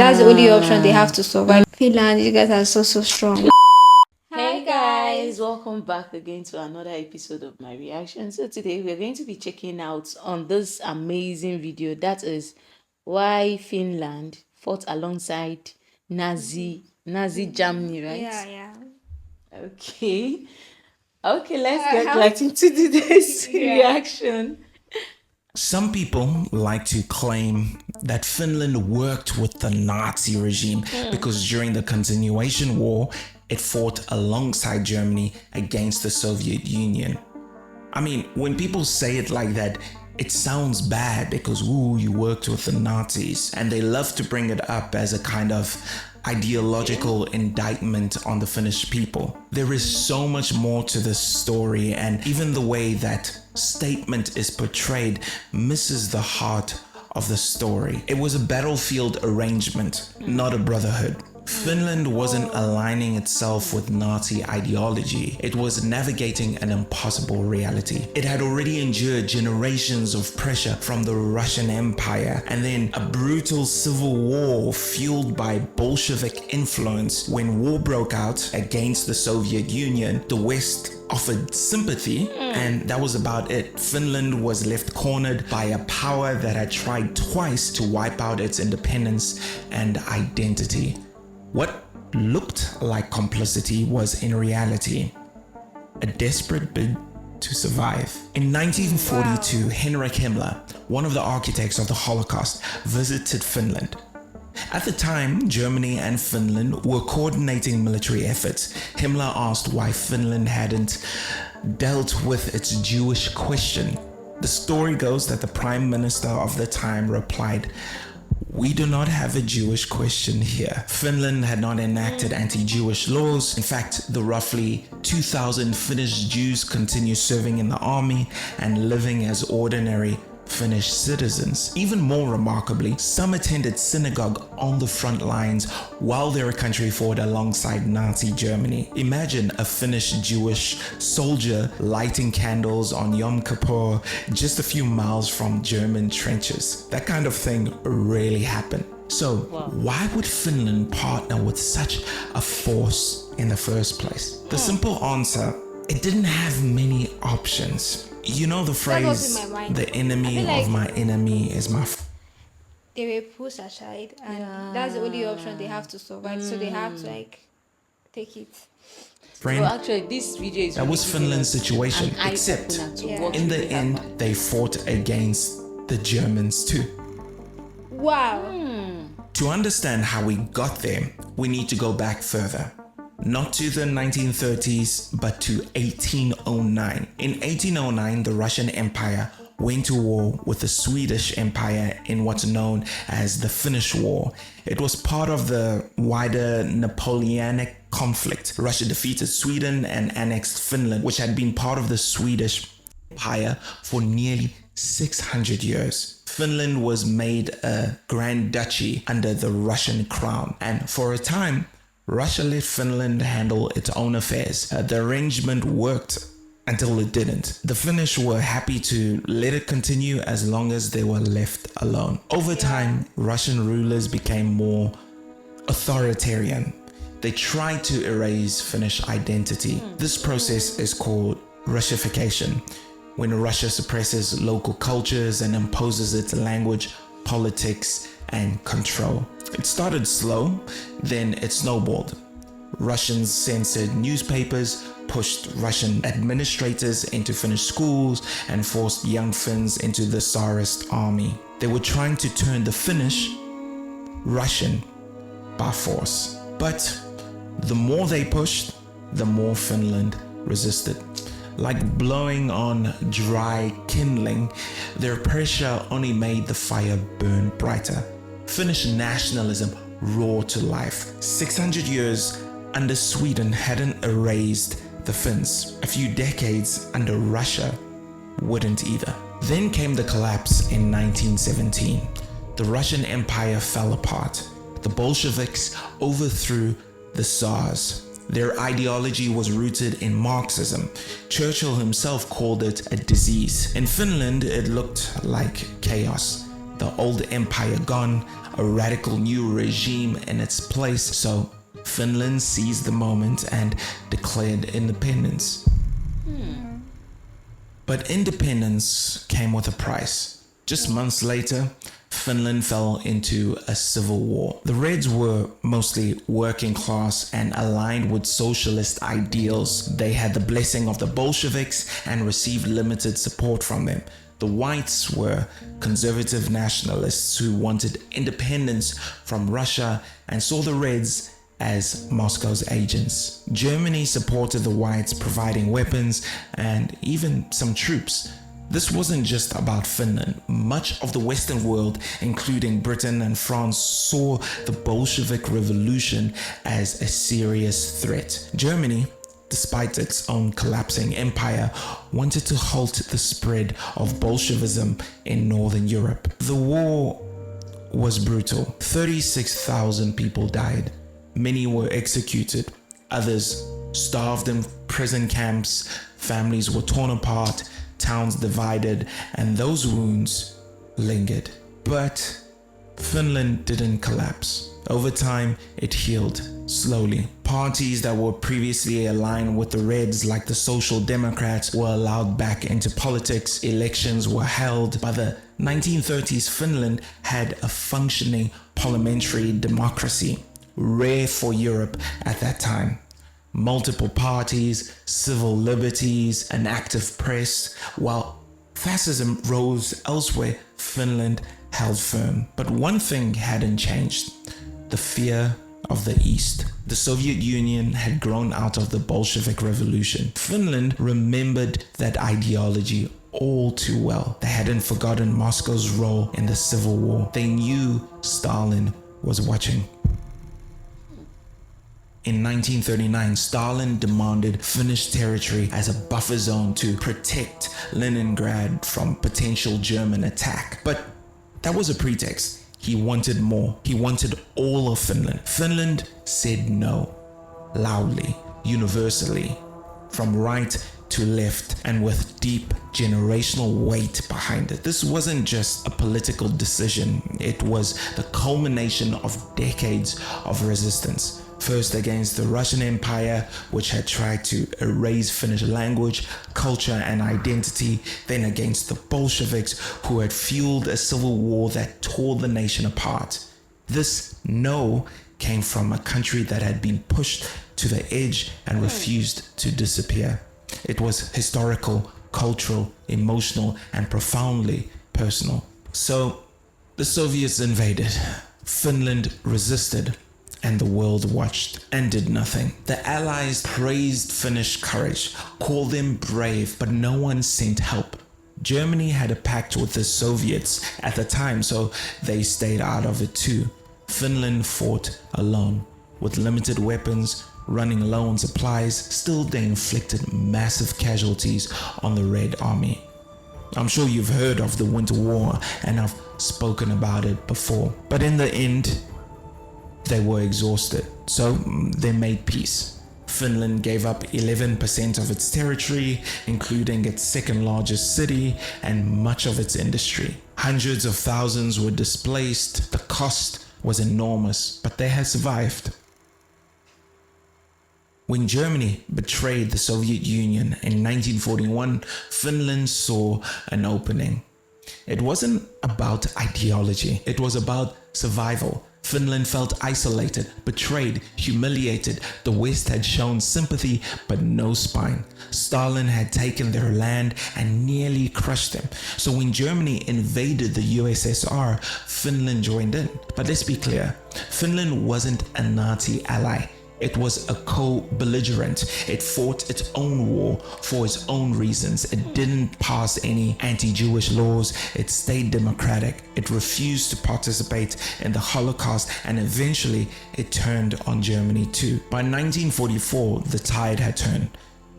That's the only option they have to survive. Finland, you guys are so strong. Hey guys, welcome back again to another episode of my reaction. So today we're going to be checking out on this amazing video, that is why Finland fought alongside Nazi Germany, right? Yeah. Okay, let's get right into today's reaction. Some people like to claim that Finland worked with the Nazi regime because during the continuation war, it fought alongside Germany against the Soviet Union. I mean, when people say it like that, it sounds bad because, ooh, you worked with the Nazis, and they love to bring it up as a kind of ideological indictment on the Finnish people. There is so much more to this story, and even the way that statement is portrayed misses the heart of the story. It was a battlefield arrangement, not a brotherhood. Finland wasn't aligning itself with Nazi ideology. It was navigating an impossible reality. It had already endured generations of pressure from the Russian Empire and then a brutal civil war fueled by Bolshevik influence. When war broke out against the Soviet Union, the West offered sympathy, and that was about it. Finland was left cornered by a power that had tried twice to wipe out its independence and identity. What looked like complicity was in reality a desperate bid to survive. In 1942, Henrik Himmler, one of the architects of the Holocaust, visited Finland. At the time, Germany and Finland were coordinating military efforts. Himmler asked why Finland hadn't dealt with its Jewish question. The story goes that the Prime Minister of the time replied, "We do not have a Jewish question here." Finland had not enacted anti-Jewish laws. In fact, the roughly 2,000 Finnish Jews continue serving in the army and living as ordinary Finnish citizens. Even more remarkably, some attended synagogue on the front lines while their country fought alongside Nazi Germany. Imagine a Finnish Jewish soldier lighting candles on Yom Kippur just a few miles from German trenches. That kind of thing really happened. So, why would Finland partner with such a force in the first place? The simple answer, it didn't have many options. You know the phrase, the enemy of my enemy is my They were pushed aside, and that's the only option they have to survive. So they have to take it. friend. Well, actually, this video is That was Finland's situation, an except eye-opener to what in the really end, happened. they fought against the Germans too. Wow. To understand how we got there, we need to go back further. Not to the 1930s, but to 1809. In 1809, the Russian Empire went to war with the Swedish Empire in what's known as the Finnish War. It was part of the wider Napoleonic conflict. Russia defeated Sweden and annexed Finland, which had been part of the Swedish Empire for nearly 600 years. Finland was made a Grand Duchy under the Russian crown, and for a time, Russia let Finland handle its own affairs. The arrangement worked until it didn't. The Finnish were happy to let it continue as long as they were left alone. Over time, Russian rulers became more authoritarian. They tried to erase Finnish identity. This process is called Russification, when Russia suppresses local cultures and imposes its language, politics, and control. It started slow, then it snowballed. Russians censored newspapers, pushed Russian administrators into Finnish schools, and forced young Finns into the Tsarist army. They were trying to turn the Finnish Russian by force. But the more they pushed, the more Finland resisted. Like blowing on dry kindling, their pressure only made the fire burn brighter. Finnish nationalism roared to life. 600 years under Sweden hadn't erased the Finns. A few decades under Russia wouldn't either. Then came the collapse in 1917. The Russian Empire fell apart. The Bolsheviks overthrew the Tsars. Their ideology was rooted in Marxism. Churchill himself called it a disease. In Finland, it looked like chaos. The old empire gone, a radical new regime in its place. So Finland seized the moment and declared independence. But independence came with a price. Just months later, Finland fell into a civil war. The Reds were mostly working class and aligned with socialist ideals. They had the blessing of the Bolsheviks and received limited support from them. The Whites were conservative nationalists who wanted independence from Russia and saw the Reds as Moscow's agents. Germany supported the Whites, providing weapons and even some troops. This wasn't just about Finland. Much of the Western world, including Britain and France, saw the Bolshevik Revolution as a serious threat. Germany, despite its own collapsing empire, wanted to halt the spread of Bolshevism in Northern Europe. The war was brutal. 36,000 people died. Many were executed. Others starved in prison camps. Families were torn apart. Towns divided, and those wounds lingered. But Finland didn't collapse. Over time, it healed slowly. Parties that were previously aligned with the Reds, like the Social Democrats, were allowed back into politics. Elections were held. By the 1930s, Finland had a functioning parliamentary democracy, rare for Europe at that time. Multiple parties, civil liberties, an active press. While fascism rose elsewhere, Finland held firm. But one thing hadn't changed: the fear of the East. The Soviet Union had grown out of the Bolshevik Revolution. Finland remembered that ideology all too well. They hadn't forgotten Moscow's role in the Civil War. They knew Stalin was watching. In 1939, Stalin demanded Finnish territory as a buffer zone to protect Leningrad from potential German attack. But that was a pretext. He wanted more. He wanted all of Finland. Finland said no, loudly, universally, from right to left, and with deep generational weight behind it. This wasn't just a political decision. It was the culmination of decades of resistance. First against the Russian Empire, which had tried to erase Finnish language, culture, and identity, then against the Bolsheviks, who had fueled a civil war that tore the nation apart. This no came from a country that had been pushed to the edge and refused to disappear. It was historical, cultural, emotional, and profoundly personal. So the Soviets invaded. Finland resisted, and the world watched and did nothing. The Allies praised Finnish courage, called them brave, but no one sent help. Germany had a pact with the Soviets at the time, so they stayed out of it too. Finland fought alone, with limited weapons, running low on supplies. Still, they inflicted massive casualties on the Red Army. I'm sure you've heard of the Winter War, and I've spoken about it before. But in the end, they were exhausted, so they made peace. Finland gave up 11% of its territory, including its second largest city and much of its industry. Hundreds of thousands were displaced. The cost was enormous, but they had survived. When Germany betrayed the Soviet Union in 1941, Finland saw an opening. It wasn't about ideology, it was about survival. Finland felt isolated, betrayed, humiliated. The West had shown sympathy, but no spine. Stalin had taken their land and nearly crushed them. So when Germany invaded the USSR, Finland joined in. But let's be clear, Finland wasn't a Nazi ally. It was a co-belligerent. It fought its own war for its own reasons. It didn't pass any anti-Jewish laws. It stayed democratic. It refused to participate in the Holocaust, and eventually it turned on Germany too. By 1944, the tide had turned.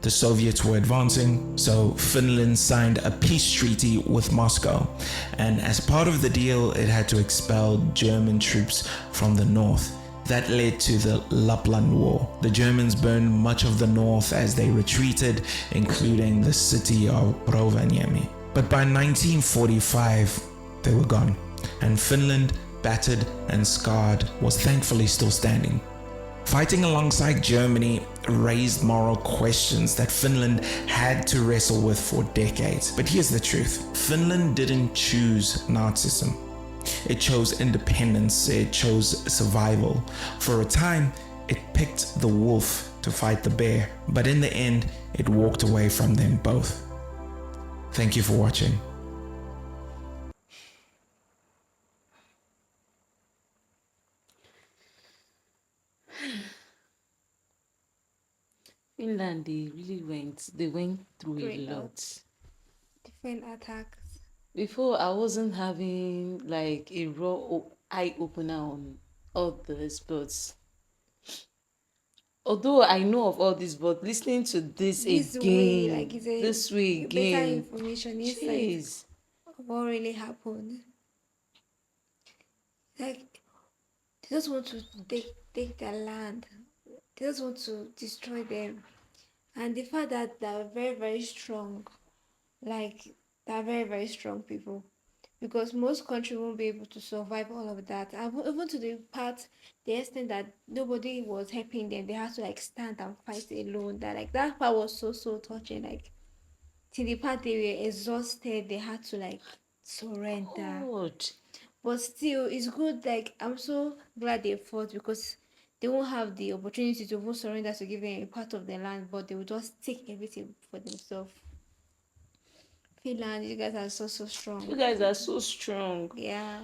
The Soviets were advancing, so Finland signed a peace treaty with Moscow. And as part of the deal, it had to expel German troops from the north. That led to the Lapland War. The Germans burned much of the north as they retreated, including the city of Rovaniemi. But by 1945, they were gone, and Finland battered and scarred, was thankfully still standing. Fighting alongside Germany raised moral questions that Finland had to wrestle with for decades. But here's the truth: Finland didn't choose Nazism. It chose independence, it chose survival. For a time, it picked the wolf to fight the bear, but in the end, it walked away from them both. Thank you for watching. Finland, they went through a Great lot. Different attacks. Before, I wasn't having like a raw eye opener on all this, but although I know of all this, but listening to this Way, again, like, it's this way better again, information, insight jeez. of what really happened. Like, they just want to take their land. They just want to destroy them. And the fact that they're very, very strong, like, they're very, very strong people. Because most countries won't be able to survive all of that. And even to the extent that nobody was helping them, they had to like stand and fight alone. That part was so touching. Like, till the part they were exhausted, they had to like surrender. God. But still, it's good. Like, I'm so glad they fought, because they won't have the opportunity to even surrender to give them a part of the land, but they will just take everything for themselves. Finland, you guys are so strong. You guys are so strong. Yeah.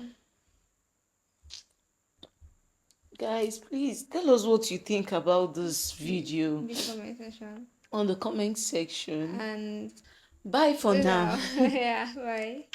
Guys, please tell us what you think about this video In the comment section. on the comment section. And Bye for now. yeah, bye.